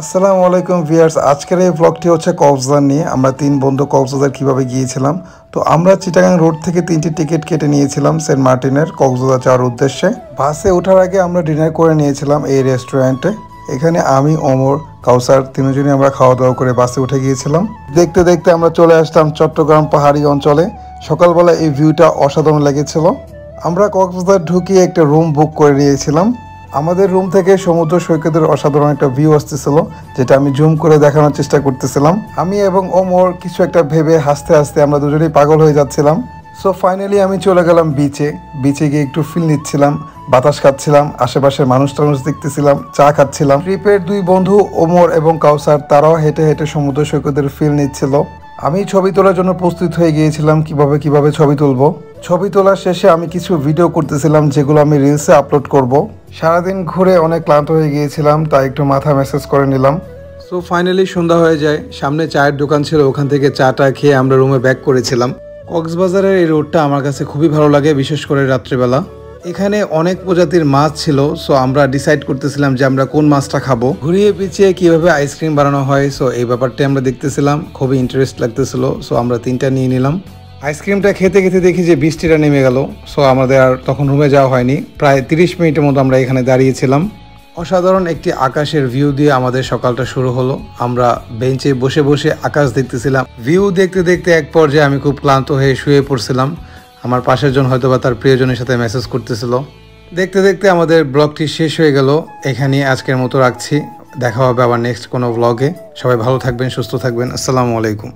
আসসালামু আলাইকুম ভিউয়ার্স, আজকের এই ব্লগটি হচ্ছে কক্সবাজার নিয়ে। আমরা তিন বন্ধু কক্সবাজার কিভাবে গিয়েছিলাম। তো আমরা চিটাগাং রোড থেকে 3টি টিকিট কেটে নিয়েছিলাম সেন্ট মার্টিনের কক্সবাজার যাওয়ার উদ্দেশ্যে। বাসে ওঠার আগে আমরা ডিনার করে নিয়েছিলাম এই রেস্টুরেন্টে। এখানে আমি, ওমর, কাউসার তিনজনই আমরা খাওয়া দাওয়া করে বাসে উঠে গিয়েছিলাম। দেখতে দেখতে আমরা চলে আসলাম চট্টগ্রাম পাহাড়ি অঞ্চলে। সকালবেলা এই ভিউটা অসাধারণ লেগেছিল। আমরা কক্সবাজার ঢুকিয়ে একটা রুম বুক করে নিয়েছিলাম। আমাদের রুম থেকে সমুদ্র সৈকতের অসাধারণ একটা ভিউ আসতেছিল, যেটা আমি জুম করে দেখানোর চেষ্টা করতেছিলাম। আমি এবং ওমর কিছু একটা ভেবে হাসতে হাসতে আমরা দুজনেই পাগল হয়ে যাচ্ছিলাম। সো ফাইনালি আমি চলে গেলাম বিচে গিয়ে একটু ফিল নিচ্ছিলাম, বাতাস খাচ্ছিলাম, আশেপাশের মানুষ টানুষ দেখতেছিলাম, চা খাচ্ছিলাম। ট্রিপের দুই বন্ধু ওমর এবং কাউসার তারাও হেঁটে হেঁটে সমুদ্র সৈকতের ফিল নিচ্ছিল। আমি ছবি তোলার জন্য প্রস্তুত হয়ে গিয়েছিলাম কিভাবে ছবি তুলবো। ছবি তোলার শেষে আমি কিছু ভিডিও করতেছিলাম, যেগুলো আমি রিলসে আপলোড করব। সারাদিন ঘুরে অনেক ক্লান্ত হয়ে গিয়েছিলাম, তাই একটু মাথা ম্যাসেজ করে নিলাম। সো ফাইনালি সন্ধ্যা হয়ে যায়। সামনে চায়ের দোকান ছিল, ওখান থেকে চাটা খেয়ে আমরা রুমে ব্যাক করেছিলাম। কক্সবাজারের এই রোডটা আমার কাছে খুবই ভালো লাগে, বিশেষ করে রাত্রিবেলা। এখানে অনেক প্রজাতির মাছ ছিল। সো আমরা ডিসাইড করতেছিলাম যে আমরা কোন মাছটা খাবো। ঘুরিয়ে পিছিয়ে কিভাবে আইসক্রিম বানানো হয়, সো এই ব্যাপারটা আমরা দেখতেছিলাম, খুবই ইন্টারেস্ট লাগতেছিল। সো আমরা 3টা নিয়ে নিলাম। আইসক্রিমটা খেতে খেতে দেখি যে বৃষ্টিটা নেমে গেল। সো আমাদের আর তখন রুমে যাওয়া হয়নি। প্রায় 30 মিনিটের মতো আমরা এখানে দাঁড়িয়েছিলাম। অসাধারণ একটি আকাশের ভিউ দিয়ে আমাদের সকালটা শুরু হলো। আমরা বেঞ্চে বসে বসে আকাশ দেখতেছিলাম। ভিউ দেখতে দেখতে এক পর্যায়ে আমি খুব ক্লান্ত হয়ে শুয়ে পড়ছিলাম। আমার পাশের জন হয়তোবা তার প্রিয়জনের সাথে মেসেজ করতেছিল। দেখতে দেখতে আমাদের ব্লগটি শেষ হয়ে গেল। এখানেই আজকের মতো রাখছি। দেখা হবে আবার নেক্সট কোনো ব্লগে। সবাই ভালো থাকবেন, সুস্থ থাকবেন। আসসালামু আলাইকুম।